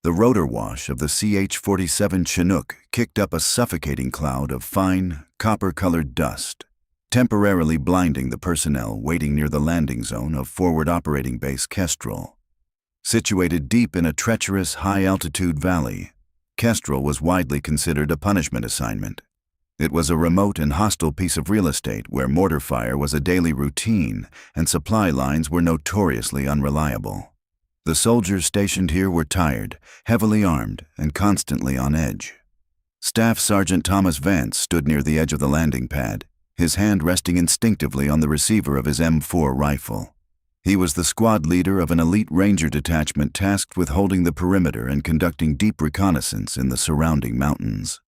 The rotor wash of the CH-47 Chinook kicked up a suffocating cloud of fine, copper-colored dust, temporarily blinding the personnel waiting near the landing zone of Forward Operating Base Kestrel. Situated deep in a treacherous, high-altitude valley, Kestrel was widely considered a punishment assignment. It was a remote and hostile piece of real estate where mortar fire was a daily routine and supply lines were notoriously unreliable. The soldiers stationed here were tired, heavily armed, and constantly on edge. Staff Sergeant Thomas Vance stood near the edge of the landing pad, his hand resting instinctively on the receiver of his M4 rifle. He was the squad leader of an elite ranger detachment tasked with holding the perimeter and conducting deep reconnaissance in the surrounding mountains.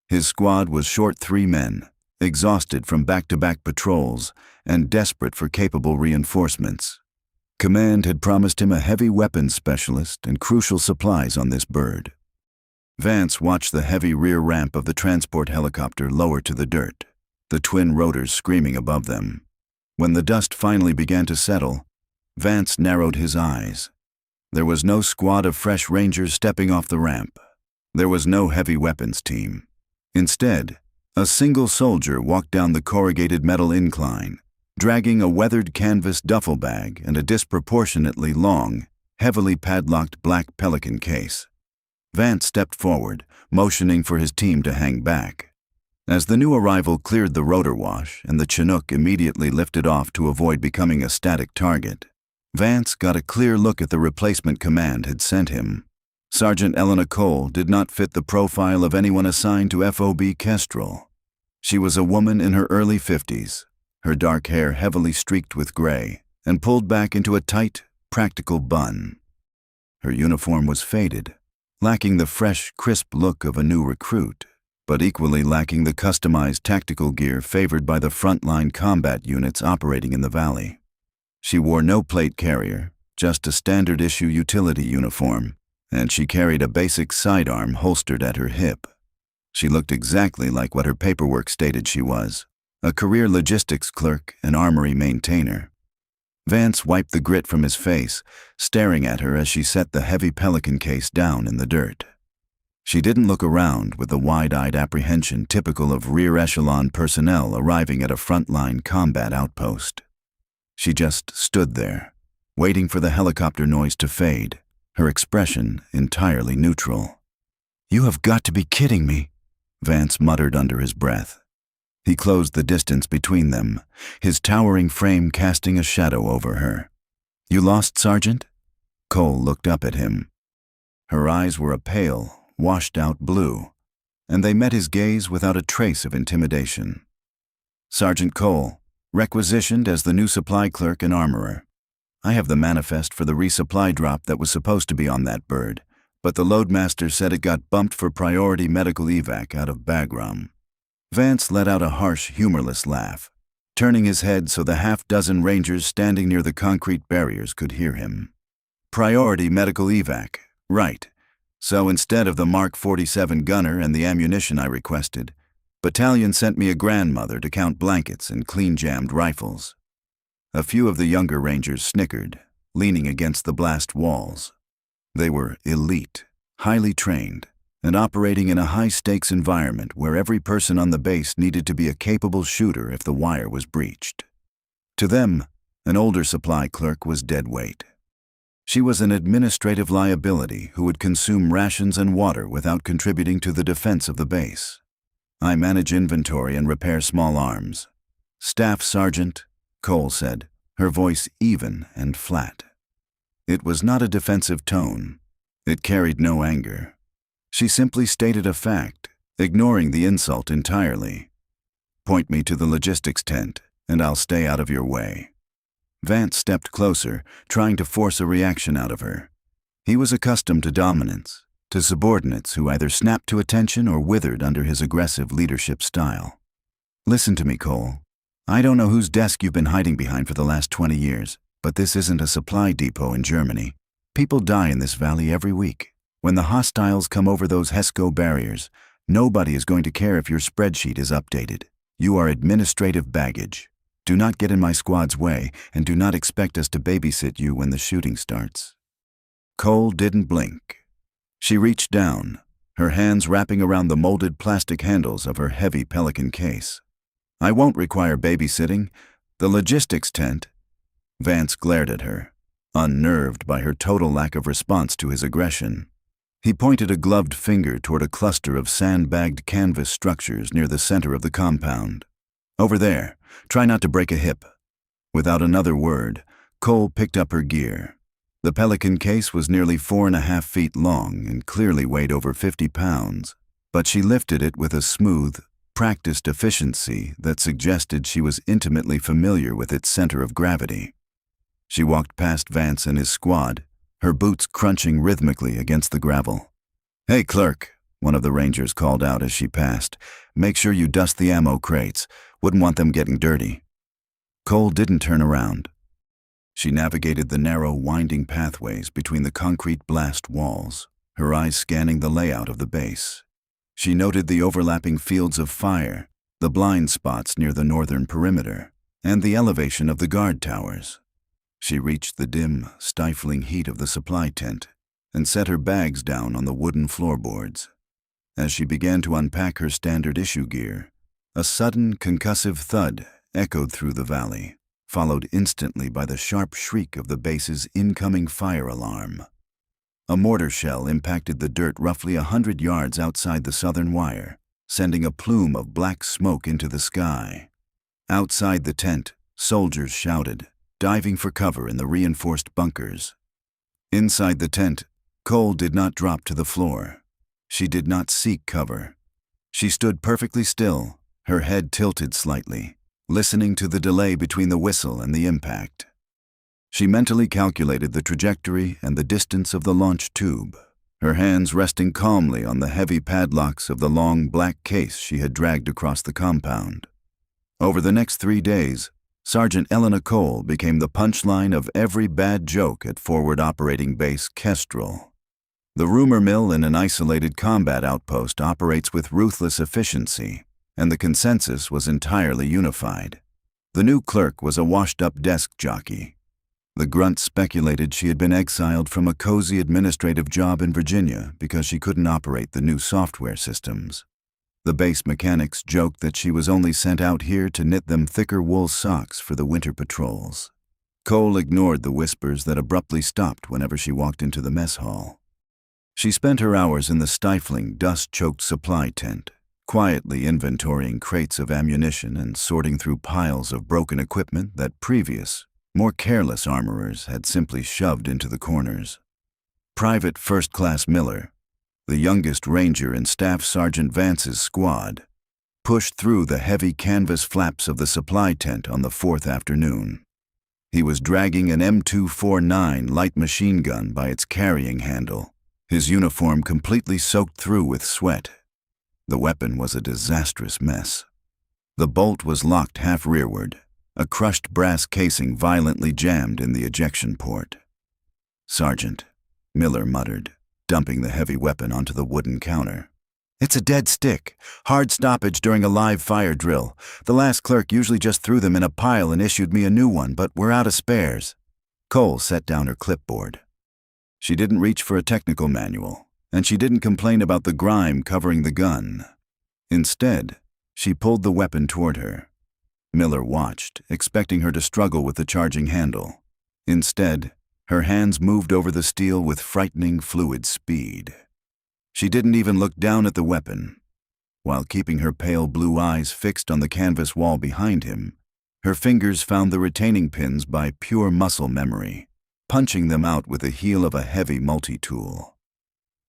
His squad was short 3 men, exhausted from back-to-back patrols and desperate for capable reinforcements. Command had promised him a heavy weapons specialist and crucial supplies on this bird. Vance watched the heavy rear ramp of the transport helicopter lower to the dirt, the twin rotors screaming above them. When the dust finally began to settle, Vance narrowed his eyes. There was no squad of fresh rangers stepping off the ramp. There was no heavy weapons team. Instead, a single soldier walked down the corrugated metal incline, dragging a weathered canvas duffel bag and a disproportionately long, heavily padlocked black Pelican case. Vance stepped forward, motioning for his team to hang back. As the new arrival cleared the rotor wash and the Chinook immediately lifted off to avoid becoming a static target, Vance got a clear look at the replacement command had sent him. Sergeant Elena Cole did not fit the profile of anyone assigned to FOB Kestrel. She was a woman in her early 50s, her dark hair heavily streaked with gray and pulled back into a tight, practical bun. Her uniform was faded, lacking the fresh, crisp look of a new recruit, but equally lacking the customized tactical gear favored by the frontline combat units operating in the valley. She wore no plate carrier, just a standard-issue utility uniform, and she carried a basic sidearm holstered at her hip. She looked exactly like what her paperwork stated she was, a career logistics clerk and armory maintainer. Vance wiped the grit from his face, staring at her as she set the heavy Pelican case down in the dirt. She didn't look around with the wide-eyed apprehension typical of rear-echelon personnel arriving at a frontline combat outpost. She just stood there, waiting for the helicopter noise to fade, her expression entirely neutral. "You have got to be kidding me," Vance muttered under his breath. He closed the distance between them, his towering frame casting a shadow over her. "You lost, Sergeant?" Cole looked up at him. Her eyes were a pale, washed-out blue, and they met his gaze without a trace of intimidation. "Sergeant Cole, requisitioned as the new supply clerk and armorer. I have the manifest for the resupply drop that was supposed to be on that bird, but the loadmaster said it got bumped for priority medical evac out of Bagram." Vance let out a harsh, humorless laugh, turning his head so the half-dozen rangers standing near the concrete barriers could hear him. "Priority medical evac, right. So instead of the Mark 47 gunner and the ammunition I requested, Battalion sent me a grandmother to count blankets and clean-jammed rifles." A few of the younger rangers snickered, leaning against the blast walls. They were elite, highly trained, and operating in a high-stakes environment where every person on the base needed to be a capable shooter if the wire was breached. To them, an older supply clerk was dead weight. She was an administrative liability who would consume rations and water without contributing to the defense of the base. "I manage inventory and repair small arms." "Staff Sergeant," Cole said, her voice even and flat. It was not a defensive tone. It carried no anger. She simply stated a fact, ignoring the insult entirely. "Point me to the logistics tent, and I'll stay out of your way." Vance stepped closer, trying to force a reaction out of her. He was accustomed to dominance, to subordinates who either snapped to attention or withered under his aggressive leadership style. "Listen to me, Cole. I don't know whose desk you've been hiding behind for the last 20 years, but this isn't a supply depot in Germany. People die in this valley every week. When the hostiles come over those HESCO barriers, nobody is going to care if your spreadsheet is updated. You are administrative baggage. Do not get in my squad's way, and do not expect us to babysit you when the shooting starts." Cole didn't blink. She reached down, her hands wrapping around the molded plastic handles of her heavy Pelican case. "I won't require babysitting. The logistics tent." Vance glared at her, unnerved by her total lack of response to his aggression. He pointed a gloved finger toward a cluster of sandbagged canvas structures near the center of the compound. "Over there. Try not to break a hip." Without another word, Cole picked up her gear. The Pelican case was nearly 4.5 feet long and clearly weighed over 50 pounds, but she lifted it with a smooth, practiced efficiency that suggested she was intimately familiar with its center of gravity. She walked past Vance and his squad, her boots crunching rhythmically against the gravel. "Hey, clerk," one of the rangers called out as she passed. "Make sure you dust the ammo crates. Wouldn't want them getting dirty." Cole didn't turn around. She navigated the narrow, winding pathways between the concrete blast walls, her eyes scanning the layout of the base. She noted the overlapping fields of fire, the blind spots near the northern perimeter, and the elevation of the guard towers. She reached the dim, stifling heat of the supply tent and set her bags down on the wooden floorboards. As she began to unpack her standard issue gear, a sudden, concussive thud echoed through the valley, followed instantly by the sharp shriek of the base's incoming fire alarm. A mortar shell impacted the dirt roughly 100 yards outside the southern wire, sending a plume of black smoke into the sky. Outside the tent, soldiers shouted, diving for cover in the reinforced bunkers. Inside the tent, Cole did not drop to the floor. She did not seek cover. She stood perfectly still, her head tilted slightly, listening to the delay between the whistle and the impact. She mentally calculated the trajectory and the distance of the launch tube, her hands resting calmly on the heavy padlocks of the long black case she had dragged across the compound. Over the next 3 days, Sergeant Elena Cole became the punchline of every bad joke at Forward Operating Base Kestrel. The rumor mill in an isolated combat outpost operates with ruthless efficiency, and the consensus was entirely unified. The new clerk was a washed-up desk jockey. The grunt speculated she had been exiled from a cozy administrative job in Virginia because she couldn't operate the new software systems. The base mechanics joked that she was only sent out here to knit them thicker wool socks for the winter patrols. Cole ignored the whispers that abruptly stopped whenever she walked into the mess hall. She spent her hours in the stifling, dust-choked supply tent, quietly inventorying crates of ammunition and sorting through piles of broken equipment that previous, more careless armorers had simply shoved into the corners. Private First Class Miller, the youngest ranger in Staff Sergeant Vance's squad, pushed through the heavy canvas flaps of the supply tent on the 4th afternoon. He was dragging an M249 light machine gun by its carrying handle, his uniform completely soaked through with sweat. The weapon was a disastrous mess. The bolt was locked half rearward, a crushed brass casing violently jammed in the ejection port. "Sergeant," Miller muttered, dumping the heavy weapon onto the wooden counter. "It's a dead stick. Hard stoppage during a live fire drill. The last clerk usually just threw them in a pile and issued me a new one, but we're out of spares." Cole set down her clipboard. She didn't reach for a technical manual, and she didn't complain about the grime covering the gun. Instead, she pulled the weapon toward her. Miller watched, expecting her to struggle with the charging handle. Instead, her hands moved over the steel with frightening, fluid speed. She didn't even look down at the weapon. While keeping her pale blue eyes fixed on the canvas wall behind him, her fingers found the retaining pins by pure muscle memory, punching them out with the heel of a heavy multi-tool.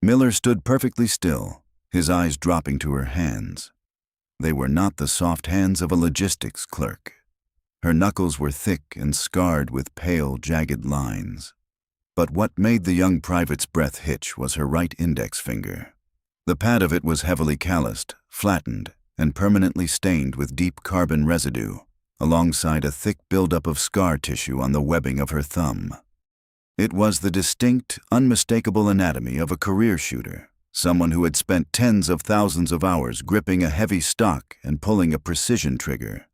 Miller stood perfectly still, his eyes dropping to her hands. They were not the soft hands of a logistics clerk. Her knuckles were thick and scarred with pale, jagged lines. But what made the young private's breath hitch was her right index finger. The pad of it was heavily calloused, flattened, and permanently stained with deep carbon residue, alongside a thick buildup of scar tissue on the webbing of her thumb. It was the distinct, unmistakable anatomy of a career shooter, someone who had spent tens of thousands of hours gripping a heavy stock and pulling a precision trigger.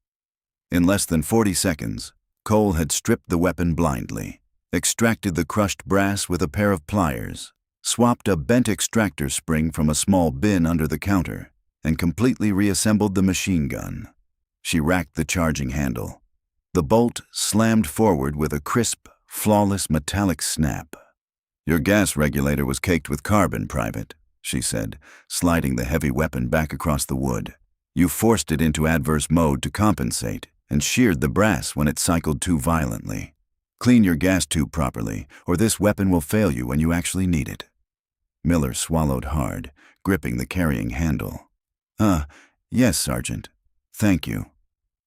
In less than 40 seconds, Cole had stripped the weapon blindly, extracted the crushed brass with a pair of pliers, swapped a bent extractor spring from a small bin under the counter, and completely reassembled the machine gun. She racked the charging handle. The bolt slammed forward with a crisp, flawless metallic snap. "Your gas regulator was caked with carbon, Private," she said, sliding the heavy weapon back across the wood. "You forced it into adverse mode to compensate, and sheared the brass when it cycled too violently. Clean your gas tube properly, or this weapon will fail you when you actually need it." Miller swallowed hard, gripping the carrying handle. Yes, Sergeant. Thank you."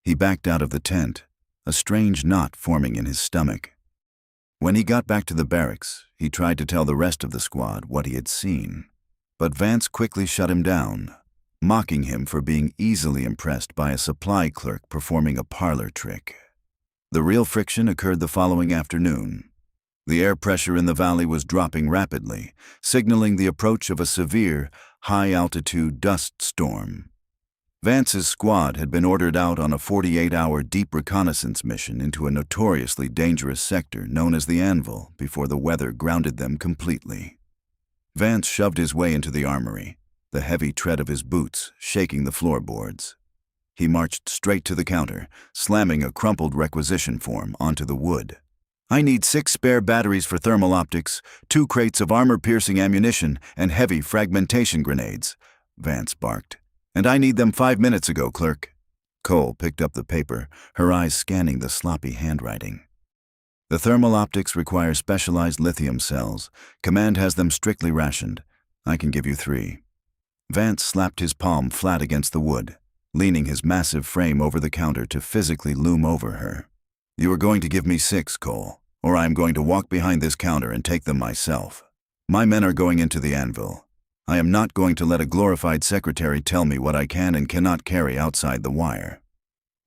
He backed out of the tent, a strange knot forming in his stomach. When he got back to the barracks, he tried to tell the rest of the squad what he had seen. But Vance quickly shut him down, mocking him for being easily impressed by a supply clerk performing a parlor trick. The real friction occurred the following afternoon. The air pressure in the valley was dropping rapidly, signaling the approach of a severe, high-altitude dust storm. Vance's squad had been ordered out on a 48-hour deep reconnaissance mission into a notoriously dangerous sector known as the Anvil before the weather grounded them completely. Vance shoved his way into the armory, the heavy tread of his boots shaking the floorboards. He marched straight to the counter, slamming a crumpled requisition form onto the wood. "I need 6 spare batteries for thermal optics, 2 crates of armor-piercing ammunition, and heavy fragmentation grenades," Vance barked. "And I need them 5 minutes ago, clerk." Cole picked up the paper, her eyes scanning the sloppy handwriting. "The thermal optics require specialized lithium cells. Command has them strictly rationed. I can give you 3. Vance slapped his palm flat against the wood, leaning his massive frame over the counter to physically loom over her. "You are going to give me 6, Cole, or I am going to walk behind this counter and take them myself. My men are going into the Anvil. I am not going to let a glorified secretary tell me what I can and cannot carry outside the wire."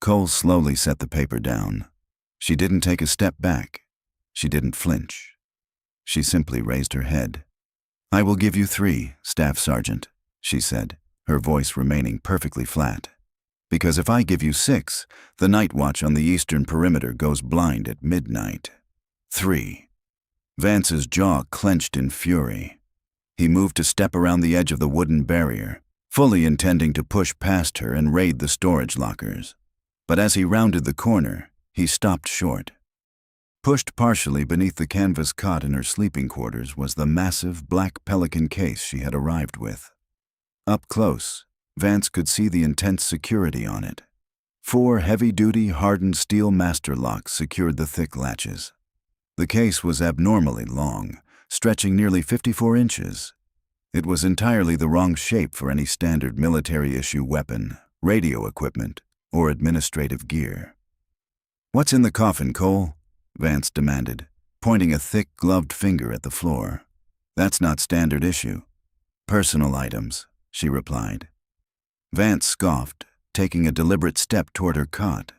Cole slowly set the paper down. She didn't take a step back. She didn't flinch. She simply raised her head. "I will give you 3, Staff Sergeant," she said, her voice remaining perfectly flat. "Because if I give you 6, the night watch on the eastern perimeter goes blind at midnight." 3. Vance's jaw clenched in fury. He moved to step around the edge of the wooden barrier, fully intending to push past her and raid the storage lockers. But as he rounded the corner, he stopped short. Pushed partially beneath the canvas cot in her sleeping quarters was the massive black Pelican case she had arrived with. Up close, Vance could see the intense security on it. 4 heavy-duty hardened steel master locks secured the thick latches. The case was abnormally long, stretching nearly 54 inches. It was entirely the wrong shape for any standard military-issue weapon, radio equipment, or administrative gear. "What's in the coffin, Cole?" Vance demanded, pointing a thick, gloved finger at the floor. "That's not standard issue." "Personal items," she replied. Vance scoffed, taking a deliberate step toward her cot.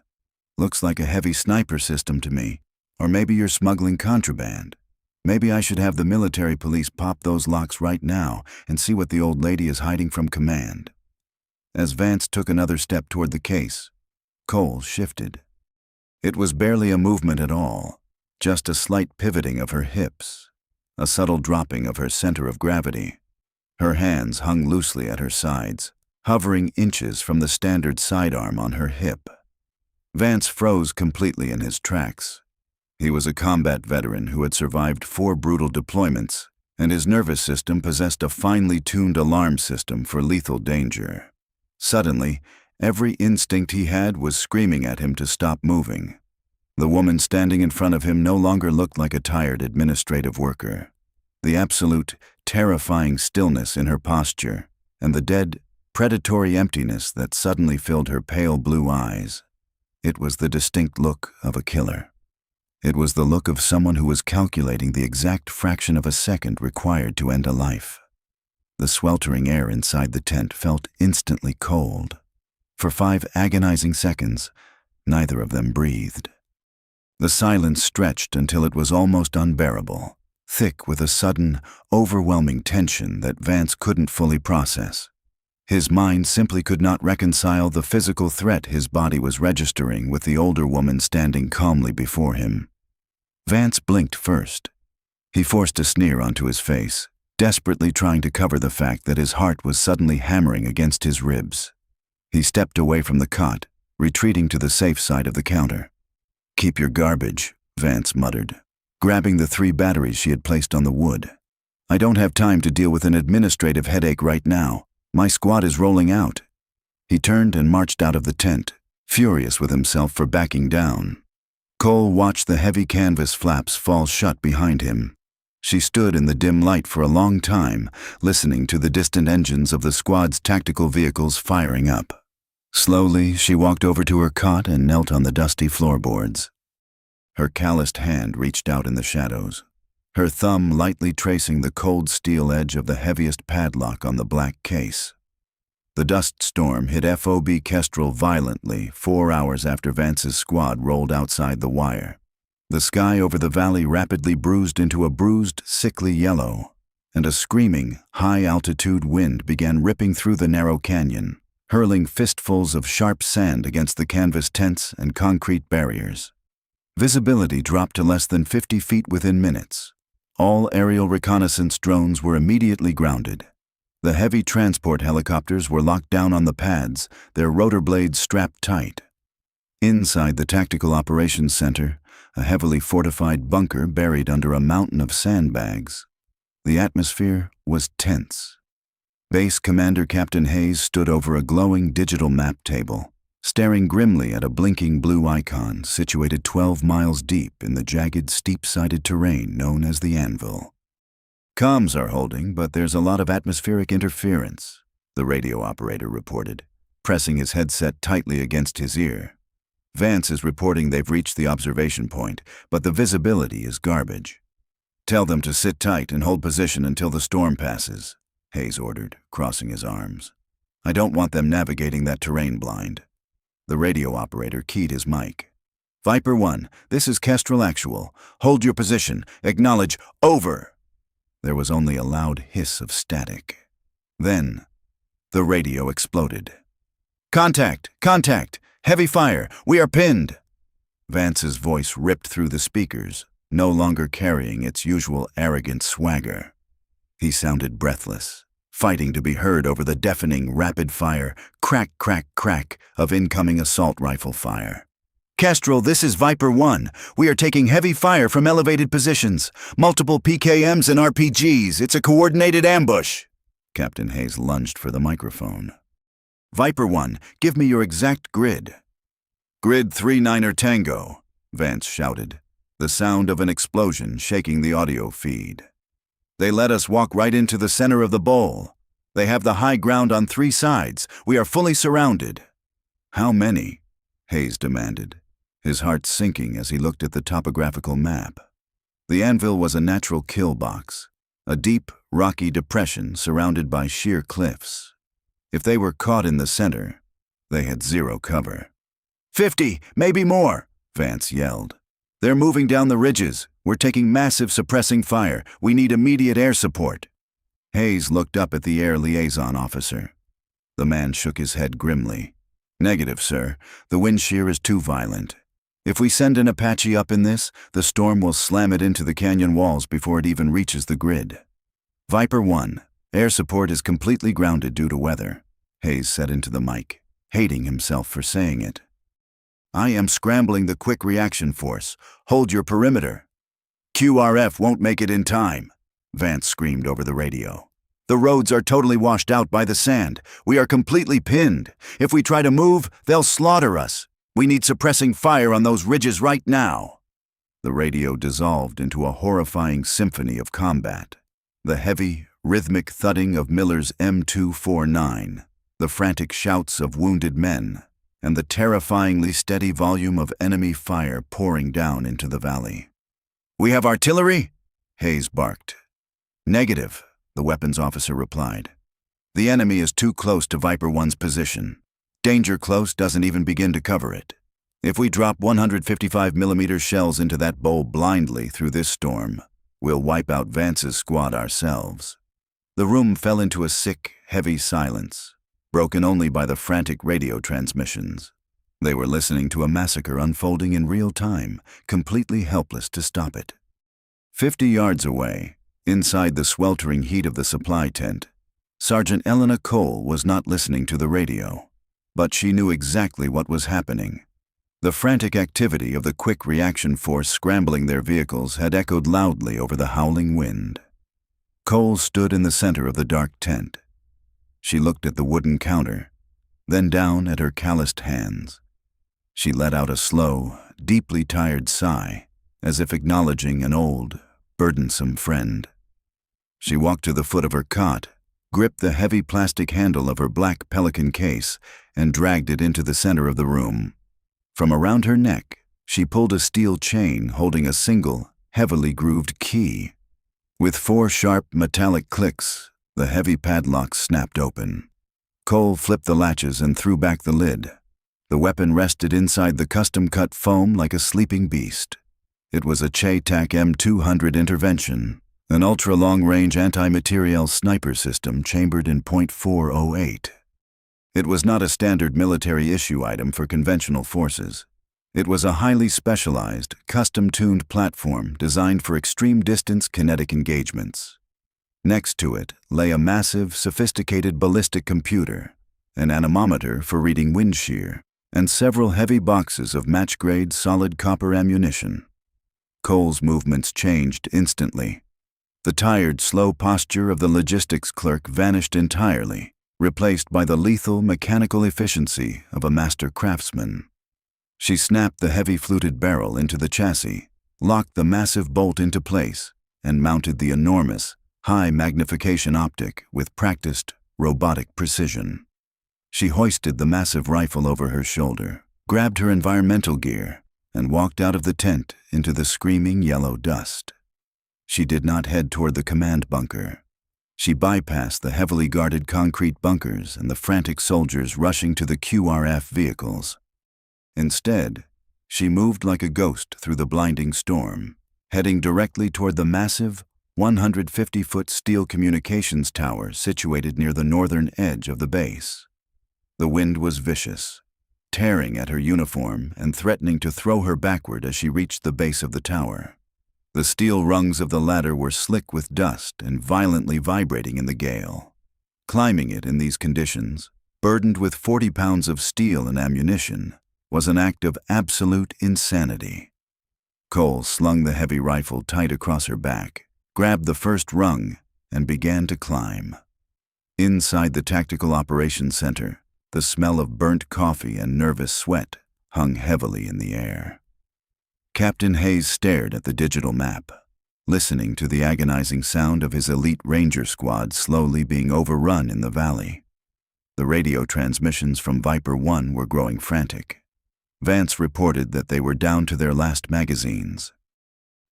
"Looks like a heavy sniper system to me. Or maybe you're smuggling contraband. Maybe I should have the military police pop those locks right now and see what the old lady is hiding from command." As Vance took another step toward the case, Cole shifted. It was barely a movement at all, just a slight pivoting of her hips, a subtle dropping of her center of gravity. Her hands hung loosely at her sides, hovering inches from the standard sidearm on her hip. Vance froze completely in his tracks. He was a combat veteran who had survived 4 brutal deployments, and his nervous system possessed a finely tuned alarm system for lethal danger. Suddenly, every instinct he had was screaming at him to stop moving. The woman standing in front of him no longer looked like a tired administrative worker. The absolute, terrifying stillness in her posture, and the dead, predatory emptiness that suddenly filled her pale blue eyes. It was the distinct look of a killer. It was the look of someone who was calculating the exact fraction of a second required to end a life. The sweltering air inside the tent felt instantly cold. For 5 agonizing seconds, neither of them breathed. The silence stretched until it was almost unbearable, thick with a sudden, overwhelming tension that Vance couldn't fully process. His mind simply could not reconcile the physical threat his body was registering with the older woman standing calmly before him. Vance blinked first. He forced a sneer onto his face, desperately trying to cover the fact that his heart was suddenly hammering against his ribs. He stepped away from the cot, retreating to the safe side of the counter. "Keep your garbage," Vance muttered, grabbing the 3 batteries she had placed on the wood. "I don't have time to deal with an administrative headache right now. My squad is rolling out." He turned and marched out of the tent, furious with himself for backing down. Cole watched the heavy canvas flaps fall shut behind him. She stood in the dim light for a long time, listening to the distant engines of the squad's tactical vehicles firing up. Slowly, she walked over to her cot and knelt on the dusty floorboards. Her calloused hand reached out in the shadows, her thumb lightly tracing the cold steel edge of the heaviest padlock on the black case. The dust storm hit FOB Kestrel violently 4 hours after Vance's squad rolled outside the wire. The sky over the valley rapidly bruised into a bruised, sickly yellow, and a screaming, high-altitude wind began ripping through the narrow canyon, hurling fistfuls of sharp sand against the canvas tents and concrete barriers. Visibility dropped to less than 50 feet within minutes. All aerial reconnaissance drones were immediately grounded. The heavy transport helicopters were locked down on the pads, their rotor blades strapped tight. Inside the Tactical Operations Center, a heavily fortified bunker buried under a mountain of sandbags, the atmosphere was tense. Base Commander Captain Hayes stood over a glowing digital map table, staring grimly at a blinking blue icon situated 12 miles deep in the jagged, steep-sided terrain known as the Anvil. "Comms are holding, but there's a lot of atmospheric interference," the radio operator reported, pressing his headset tightly against his ear. "Vance is reporting they've reached the observation point, but the visibility is garbage." "Tell them to sit tight and hold position until the storm passes," Hayes ordered, crossing his arms. "I don't want them navigating that terrain blind." The radio operator keyed his mic. "Viper 1, this is Kestrel Actual. Hold your position. Acknowledge. Over." There was only a loud hiss of static. Then, the radio exploded. "Contact! Contact! Heavy fire! We are pinned!" Vance's voice ripped through the speakers, no longer carrying its usual arrogant swagger. He sounded breathless, fighting to be heard over the deafening, rapid-fire, crack, crack, crack of incoming assault rifle fire. "Kestrel, this is Viper 1. We are taking heavy fire from elevated positions. Multiple PKMs and RPGs. It's a coordinated ambush." Captain Hayes lunged for the microphone. "Viper 1, give me your exact grid." "Grid 39er Tango," Vance shouted, the sound of an explosion shaking the audio feed. "They let us walk right into the center of the bowl. They have the high ground on 3 sides. We are fully surrounded." "How many?" Hayes demanded, his heart sinking as he looked at the topographical map. The Anvil was a natural kill box, a deep, rocky depression surrounded by sheer cliffs. If they were caught in the center, they had 0 cover. 50, maybe more," Vance yelled. "They're moving down the ridges. We're taking massive suppressing fire. We need immediate air support." Hayes looked up at the air liaison officer. The man shook his head grimly. "Negative, sir. The wind shear is too violent. If we send an Apache up in this, the storm will slam it into the canyon walls before it even reaches the grid." "Viper 1, air support is completely grounded due to weather," Hayes said into the mic, hating himself for saying it. "I am scrambling the quick reaction force. Hold your perimeter." "QRF won't make it in time," Vance screamed over the radio. "The roads are totally washed out by the sand. We are completely pinned. If we try to move, they'll slaughter us. We need suppressing fire on those ridges right now." The radio dissolved into a horrifying symphony of combat. The heavy, rhythmic thudding of Miller's M249, the frantic shouts of wounded men, and the terrifyingly steady volume of enemy fire pouring down into the valley. "We have artillery?" Hayes barked. "Negative," the weapons officer replied. "The enemy is too close to Viper 1's position. Danger close doesn't even begin to cover it. If we drop 155mm shells into that bowl blindly through this storm, we'll wipe out Vance's squad ourselves." The room fell into a sick, heavy silence, broken only by the frantic radio transmissions. They were listening to a massacre unfolding in real time, completely helpless to stop it. 50 yards away, Inside the sweltering heat of the supply tent, Sergeant Elena Cole was not listening to the radio, but she knew exactly what was happening. The frantic activity of the quick reaction force scrambling their vehicles had echoed loudly over the howling wind. Cole stood in the center of the dark tent. She looked at the wooden counter, then down at her calloused hands. She let out a slow, deeply tired sigh, as if acknowledging an old, burdensome friend. She walked to the foot of her cot, gripped the heavy plastic handle of her black Pelican case, and dragged it into the center of the room. From around her neck, she pulled a steel chain holding a single, heavily grooved key. With 4 sharp metallic clicks, the heavy padlock snapped open. Cole flipped the latches and threw back the lid. The weapon rested inside the custom-cut foam like a sleeping beast. It was a Che-Tak M200 intervention, an ultra-long-range anti-materiel sniper system chambered in .408. It was not a standard military issue item for conventional forces. It was a highly specialized, custom-tuned platform designed for extreme-distance kinetic engagements. Next to it lay a massive, sophisticated ballistic computer, an anemometer for reading wind shear, and several heavy boxes of match-grade solid copper ammunition. Cole's movements changed instantly. The tired, slow posture of the logistics clerk vanished entirely, replaced by the lethal mechanical efficiency of a master craftsman. She snapped the heavy fluted barrel into the chassis, locked the massive bolt into place, and mounted the enormous, high-magnification optic with practiced, robotic precision. She hoisted the massive rifle over her shoulder, grabbed her environmental gear, and walked out of the tent into the screaming yellow dust. She did not head toward the command bunker. She bypassed the heavily guarded concrete bunkers and the frantic soldiers rushing to the QRF vehicles. Instead, she moved like a ghost through the blinding storm, heading directly toward the massive, 150-foot steel communications tower situated near the northern edge of the base. The wind was vicious, tearing at her uniform and threatening to throw her backward as she reached the base of the tower. The steel rungs of the ladder were slick with dust and violently vibrating in the gale. Climbing it in these conditions, burdened with 40 pounds of steel and ammunition, was an act of absolute insanity. Cole slung the heavy rifle tight across her back, grabbed the first rung, and began to climb. Inside the Tactical Operations Center, the smell of burnt coffee and nervous sweat hung heavily in the air. Captain Hayes stared at the digital map, listening to the agonizing sound of his elite ranger squad slowly being overrun in the valley. The radio transmissions from Viper 1 were growing frantic. Vance reported that they were down to their last magazines.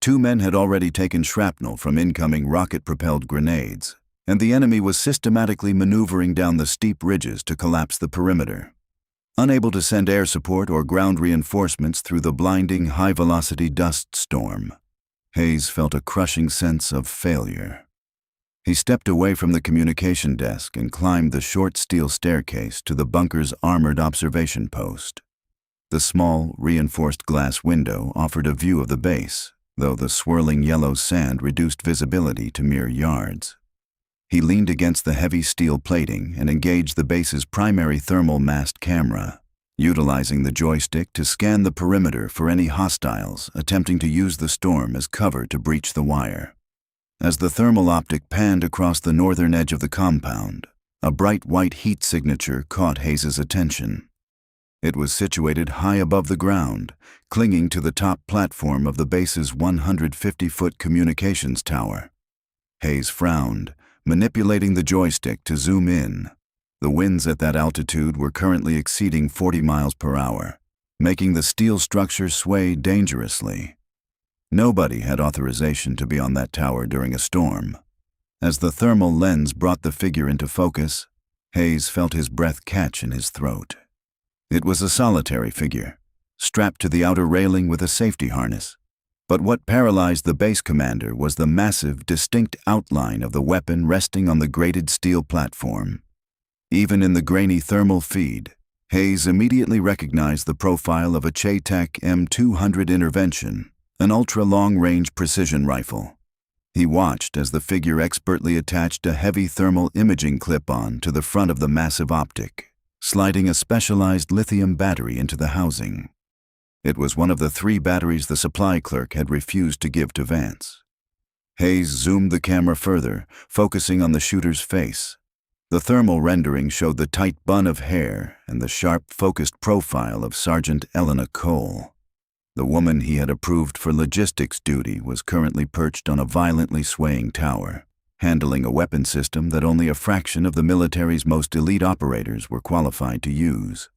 2 men had already taken shrapnel from incoming rocket-propelled grenades, and the enemy was systematically maneuvering down the steep ridges to collapse the perimeter. Unable to send air support or ground reinforcements through the blinding high-velocity dust storm, Hayes felt a crushing sense of failure. He stepped away from the communication desk and climbed the short steel staircase to the bunker's armored observation post. The small, reinforced glass window offered a view of the base, though the swirling yellow sand reduced visibility to mere yards. He leaned against the heavy steel plating and engaged the base's primary thermal mast camera, utilizing the joystick to scan the perimeter for any hostiles attempting to use the storm as cover to breach the wire. As the thermal optic panned across the northern edge of the compound, a bright white heat signature caught Hayes's attention. It was situated high above the ground, clinging to the top platform of the base's 150-foot communications tower. Hayes frowned, manipulating the joystick to zoom in. The winds at that altitude were currently exceeding 40 miles per hour, making the steel structure sway dangerously. Nobody had authorization to be on that tower during a storm. As the thermal lens brought the figure into focus, Hayes felt his breath catch in his throat. It was a solitary figure, strapped to the outer railing with a safety harness. But what paralyzed the base commander was the massive, distinct outline of the weapon resting on the grated steel platform. Even in the grainy thermal feed, Hayes immediately recognized the profile of a Che-Tak M200 intervention, an ultra-long-range precision rifle. He watched as the figure expertly attached a heavy thermal imaging clip-on to the front of the massive optic, sliding a specialized lithium battery into the housing. It was one of the 3 batteries the supply clerk had refused to give to Vance. Hayes zoomed the camera further, focusing on the shooter's face. The thermal rendering showed the tight bun of hair and the sharp, focused profile of Sergeant Elena Cole. The woman he had approved for logistics duty was currently perched on a violently swaying tower, handling a weapon system that only a fraction of the military's most elite operators were qualified to use.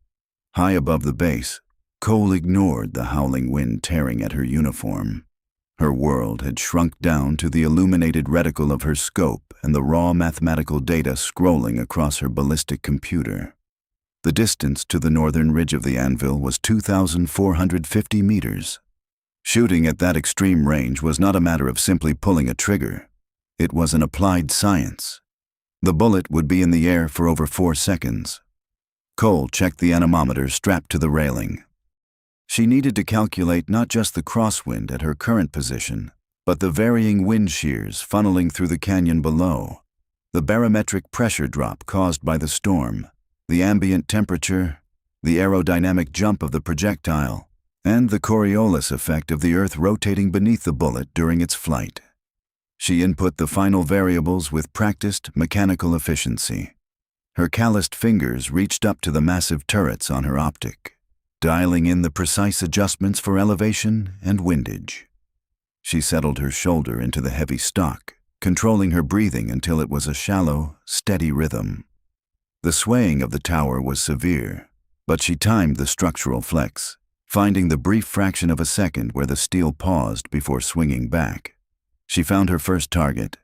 High above the base, Cole ignored the howling wind tearing at her uniform. Her world had shrunk down to the illuminated reticle of her scope and the raw mathematical data scrolling across her ballistic computer. The distance to the northern ridge of the anvil was 2,450 meters. Shooting at that extreme range was not a matter of simply pulling a trigger. It was an applied science. The bullet would be in the air for over 4 seconds. Cole checked the anemometer strapped to the railing. She needed to calculate not just the crosswind at her current position, but the varying wind shears funneling through the canyon below, the barometric pressure drop caused by the storm, the ambient temperature, the aerodynamic jump of the projectile, and the Coriolis effect of the Earth rotating beneath the bullet during its flight. She input the final variables with practiced mechanical efficiency. Her calloused fingers reached up to the massive turrets on her optic, dialing in the precise adjustments for elevation and windage. She settled her shoulder into the heavy stock, controlling her breathing until it was a shallow, steady rhythm. The swaying of the tower was severe, but she timed the structural flex, finding the brief fraction of a second where the steel paused before swinging back. She found her first target.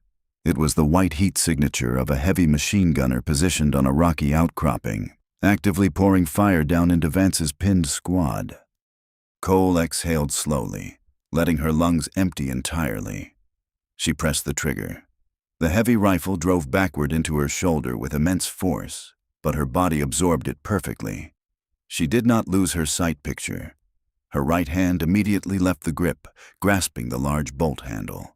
It was the white heat signature of a heavy machine gunner positioned on a rocky outcropping, actively pouring fire down into Vance's pinned squad. Cole exhaled slowly, letting her lungs empty entirely. She pressed the trigger. The heavy rifle drove backward into her shoulder with immense force, but her body absorbed it perfectly. She did not lose her sight picture. Her right hand immediately left the grip, grasping the large bolt handle.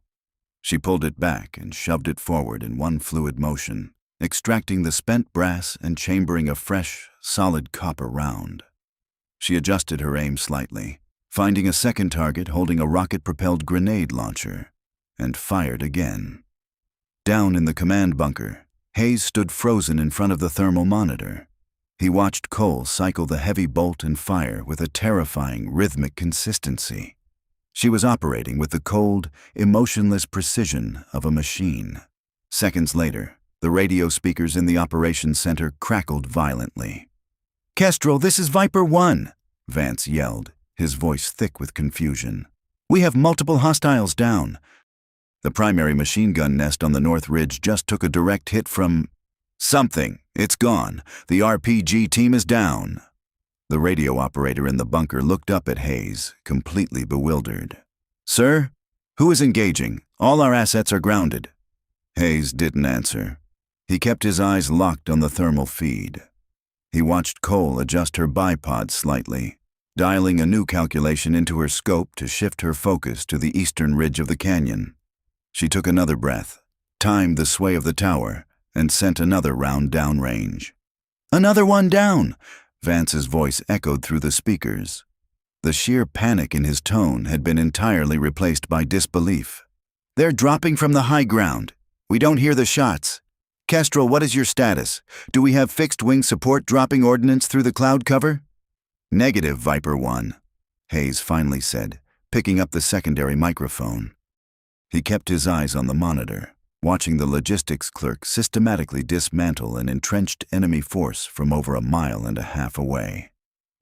She pulled it back and shoved it forward in one fluid motion, extracting the spent brass and chambering a fresh, solid copper round. She adjusted her aim slightly, finding a second target holding a rocket-propelled grenade launcher, and fired again. Down in the command bunker, Hayes stood frozen in front of the thermal monitor. He watched Cole cycle the heavy bolt and fire with a terrifying, rhythmic consistency. She was operating with the cold, emotionless precision of a machine. Seconds later, the radio speakers in the operations center crackled violently. "Kestrel, this is Viper 1, Vance yelled, his voice thick with confusion. "We have multiple hostiles down. The primary machine gun nest on the North Ridge just took a direct hit from something. It's gone. The RPG team is down." The radio operator in the bunker looked up at Hayes, completely bewildered. "Sir? Who is engaging? All our assets are grounded." Hayes didn't answer. He kept his eyes locked on the thermal feed. He watched Cole adjust her bipod slightly, dialing a new calculation into her scope to shift her focus to the eastern ridge of the canyon. She took another breath, timed the sway of the tower, and sent another round downrange. "Another one down!" Vance's voice echoed through the speakers. The sheer panic in his tone had been entirely replaced by disbelief. "They're dropping from the high ground. We don't hear the shots. Kestrel, what is your status? Do we have fixed-wing support dropping ordnance through the cloud cover?" "Negative, Viper 1, Hayes finally said, picking up the secondary microphone. He kept his eyes on the monitor, watching the logistics clerk systematically dismantle an entrenched enemy force from over 1.5 miles away.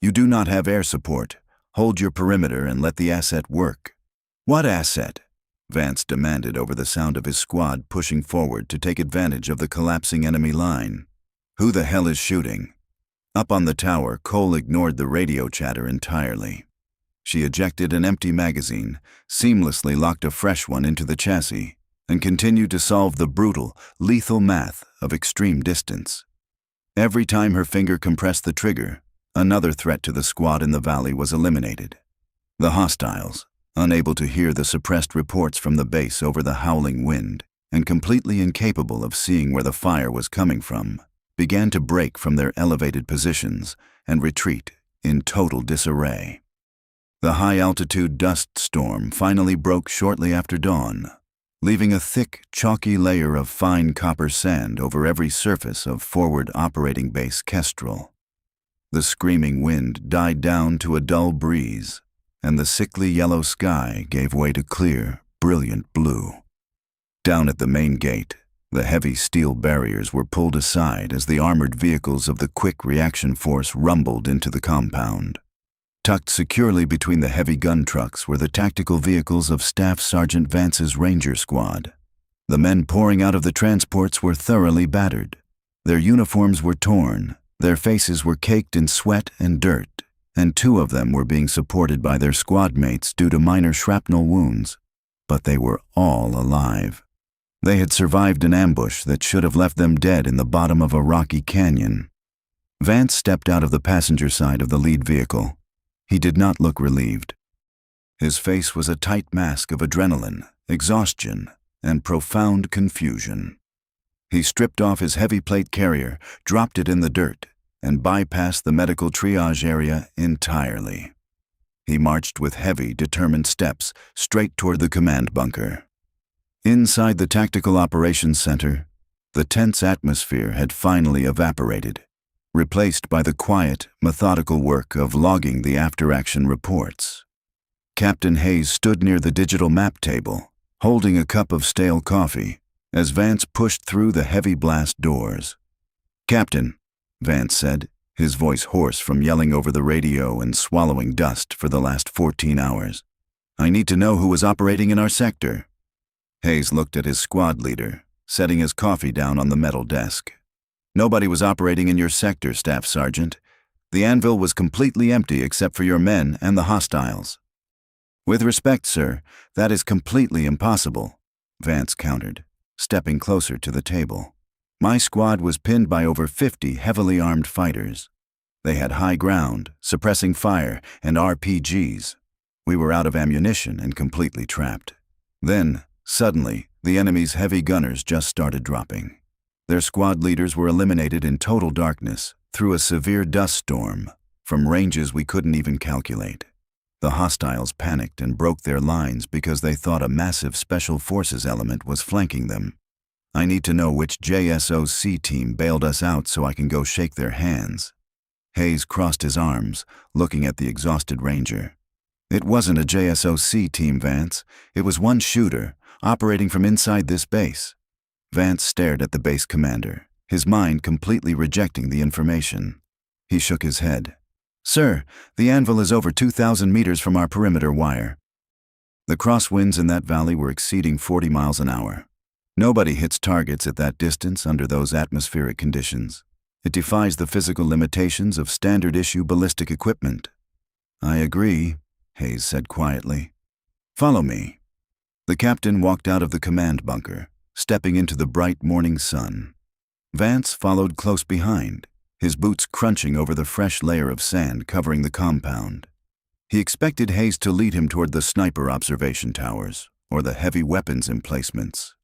"You do not have air support. Hold your perimeter and let the asset work." "What asset?" Vance demanded over the sound of his squad pushing forward to take advantage of the collapsing enemy line. "Who the hell is shooting?" Up on the tower, Cole ignored the radio chatter entirely. She ejected an empty magazine, seamlessly locked a fresh one into the chassis, and continued to solve the brutal, lethal math of extreme distance. Every time her finger compressed the trigger, another threat to the squad in the valley was eliminated. The hostiles, unable to hear the suppressed reports from the base over the howling wind, and completely incapable of seeing where the fire was coming from, began to break from their elevated positions and retreat in total disarray. The high-altitude dust storm finally broke shortly after dawn, leaving a thick, chalky layer of fine copper sand over every surface of forward operating base Kestrel. The screaming wind died down to a dull breeze, and the sickly yellow sky gave way to clear, brilliant blue. Down at the main gate, the heavy steel barriers were pulled aside as the armored vehicles of the Quick Reaction Force rumbled into the compound. Tucked securely between the heavy gun trucks were the tactical vehicles of Staff Sergeant Vance's Ranger Squad. The men pouring out of the transports were thoroughly battered. Their uniforms were torn, their faces were caked in sweat and dirt, and 2 of them were being supported by their squad mates due to minor shrapnel wounds. But they were all alive. They had survived an ambush that should have left them dead in the bottom of a rocky canyon. Vance stepped out of the passenger side of the lead vehicle. He did not look relieved. His face was a tight mask of adrenaline, exhaustion, and profound confusion. He stripped off his heavy plate carrier, dropped it in the dirt, and bypassed the medical triage area entirely. He marched with heavy, determined steps straight toward the command bunker. Inside the Tactical Operations Center, the tense atmosphere had finally evaporated, replaced by the quiet, methodical work of logging the after-action reports. Captain Hayes stood near the digital map table, holding a cup of stale coffee, as Vance pushed through the heavy blast doors. "Captain," Vance said, his voice hoarse from yelling over the radio and swallowing dust for the last 14 hours. "I need to know who was operating in our sector." Hayes looked at his squad leader, setting his coffee down on the metal desk. "Nobody was operating in your sector, Staff Sergeant. The anvil was completely empty except for your men and the hostiles." "With respect, sir, that is completely impossible," Vance countered, stepping closer to the table. "My squad was pinned by over 50 heavily armed fighters. They had high ground, suppressing fire, and RPGs. We were out of ammunition and completely trapped. Then, suddenly, the enemy's heavy gunners just started dropping. Their squad leaders were eliminated in total darkness through a severe dust storm from ranges we couldn't even calculate. The hostiles panicked and broke their lines because they thought a massive Special Forces element was flanking them. I need to know which JSOC team bailed us out so I can go shake their hands." Hayes crossed his arms, looking at the exhausted Ranger. "It wasn't a JSOC team, Vance. It was one shooter, operating from inside this base." Vance stared at the base commander, his mind completely rejecting the information. He shook his head. "Sir, the anvil is over 2,000 meters from our perimeter wire." The crosswinds in that valley were exceeding 40 miles an hour. Nobody hits targets at that distance under those atmospheric conditions. It defies the physical limitations of standard-issue ballistic equipment. "I agree," Hayes said quietly. "Follow me." The captain walked out of the command bunker, stepping into the bright morning sun. Vance followed close behind, his boots crunching over the fresh layer of sand covering the compound. He expected Hayes to lead him toward the sniper observation towers or the heavy weapons emplacements.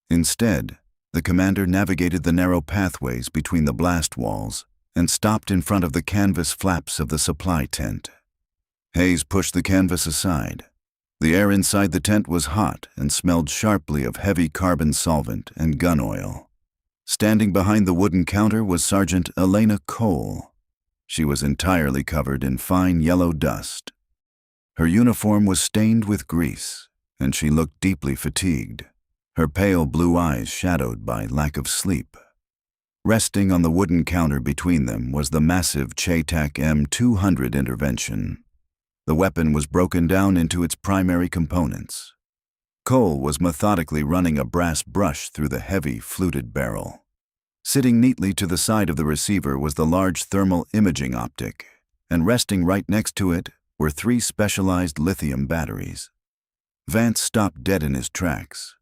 Instead, the commander navigated the narrow pathways between the blast walls and stopped in front of the canvas flaps of the supply tent. Hayes pushed the canvas aside. The air inside the tent was hot and smelled sharply of heavy carbon solvent and gun oil. Standing behind the wooden counter was Sergeant Elena Cole. She was entirely covered in fine yellow dust. Her uniform was stained with grease, and she looked deeply fatigued, her pale blue eyes shadowed by lack of sleep. Resting on the wooden counter between them was the massive Chaytak M200 intervention. The weapon was broken down into its primary components. Cole was methodically running a brass brush through the heavy, fluted barrel. Sitting neatly to the side of the receiver was the large thermal imaging optic, and resting right next to it were 3 specialized lithium batteries. Vance stopped dead in his tracks.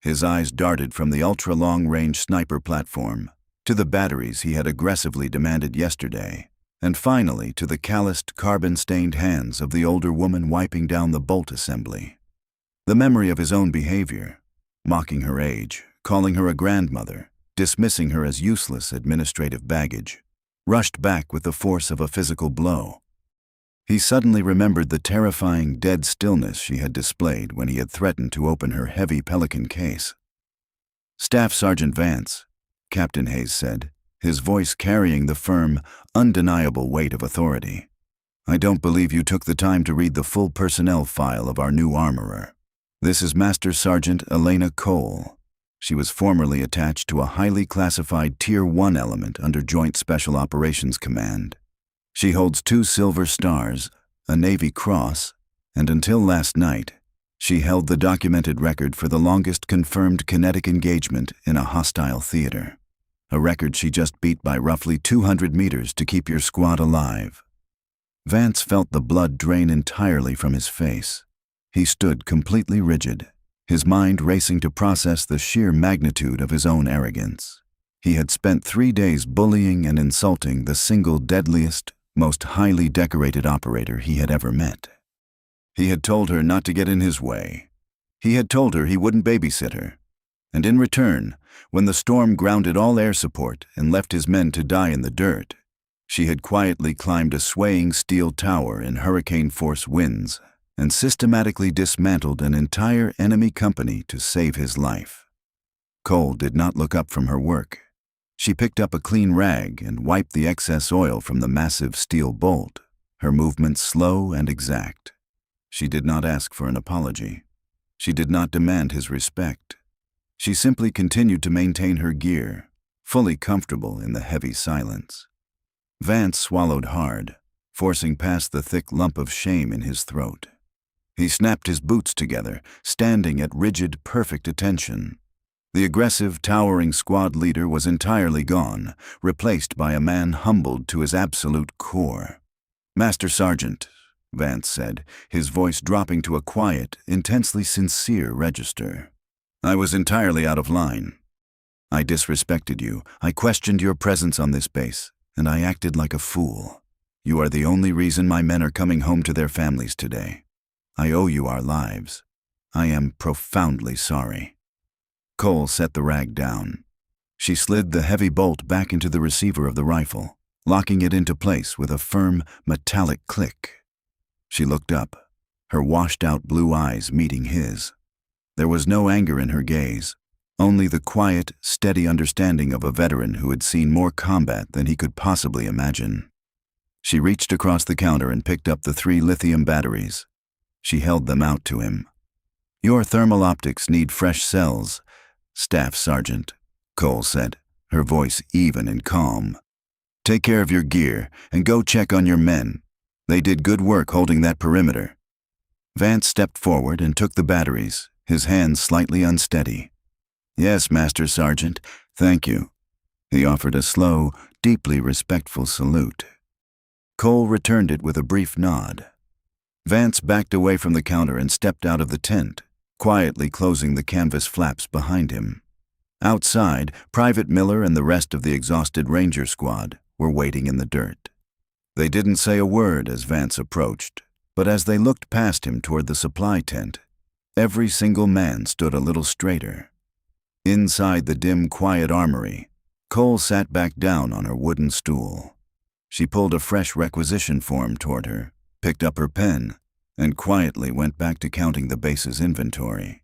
His eyes darted from the ultra-long-range sniper platform to the batteries he had aggressively demanded yesterday, and finally to the calloused, carbon-stained hands of the older woman wiping down the bolt assembly. The memory of his own behavior, mocking her age, calling her a grandmother, dismissing her as useless administrative baggage, rushed back with the force of a physical blow. He suddenly remembered the terrifying, dead stillness she had displayed when he had threatened to open her heavy Pelican case. "Staff Sergeant Vance," Captain Hayes said, his voice carrying the firm, undeniable weight of authority. "I don't believe you took the time to read the full personnel file of our new armorer. This is Master Sergeant Elena Cole. She was formerly attached to a highly classified Tier 1 element under Joint Special Operations Command. She holds 2 silver stars, a Navy Cross, and until last night, she held the documented record for the longest confirmed kinetic engagement in a hostile theater, a record she just beat by roughly 200 meters to keep your squad alive." Vance felt the blood drain entirely from his face. He stood completely rigid, his mind racing to process the sheer magnitude of his own arrogance. He had spent 3 days bullying and insulting the single deadliest, most highly decorated operator he had ever met. He had told her not to get in his way. He had told her he wouldn't babysit her. And in return, when the storm grounded all air support and left his men to die in the dirt, she had quietly climbed a swaying steel tower in hurricane-force winds and systematically dismantled an entire enemy company to save his life. Cole did not look up from her work. She picked up a clean rag and wiped the excess oil from the massive steel bolt, her movements slow and exact. She did not ask for an apology. She did not demand his respect. She simply continued to maintain her gear, fully comfortable in the heavy silence. Vance swallowed hard, forcing past the thick lump of shame in his throat. He snapped his boots together, standing at rigid, perfect attention. The aggressive, towering squad leader was entirely gone, replaced by a man humbled to his absolute core. "Master Sergeant," Vance said, his voice dropping to a quiet, intensely sincere register. "I was entirely out of line. I disrespected you, I questioned your presence on this base, and I acted like a fool. You are the only reason my men are coming home to their families today. I owe you our lives. I am profoundly sorry." Cole set the rag down. She slid the heavy bolt back into the receiver of the rifle, locking it into place with a firm, metallic click. She looked up, her washed-out blue eyes meeting his. There was no anger in her gaze, only the quiet, steady understanding of a veteran who had seen more combat than he could possibly imagine. She reached across the counter and picked up the 3 lithium batteries. She held them out to him. "Your thermal optics need fresh cells, Staff Sergeant," Cole said, her voice even and calm. "Take care of your gear and go check on your men. They did good work holding that perimeter." Vance stepped forward and took the batteries, his hands slightly unsteady. "Yes, Master Sergeant, thank you." He offered a slow, deeply respectful salute. Cole returned it with a brief nod. Vance backed away from the counter and stepped out of the tent, quietly closing the canvas flaps behind him. Outside, Private Miller and the rest of the exhausted Ranger squad were waiting in the dirt. They didn't say a word as Vance approached, but as they looked past him toward the supply tent, every single man stood a little straighter. Inside the dim, quiet armory, Cole sat back down on her wooden stool. She pulled a fresh requisition form toward her, picked up her pen, and quietly went back to counting the base's inventory.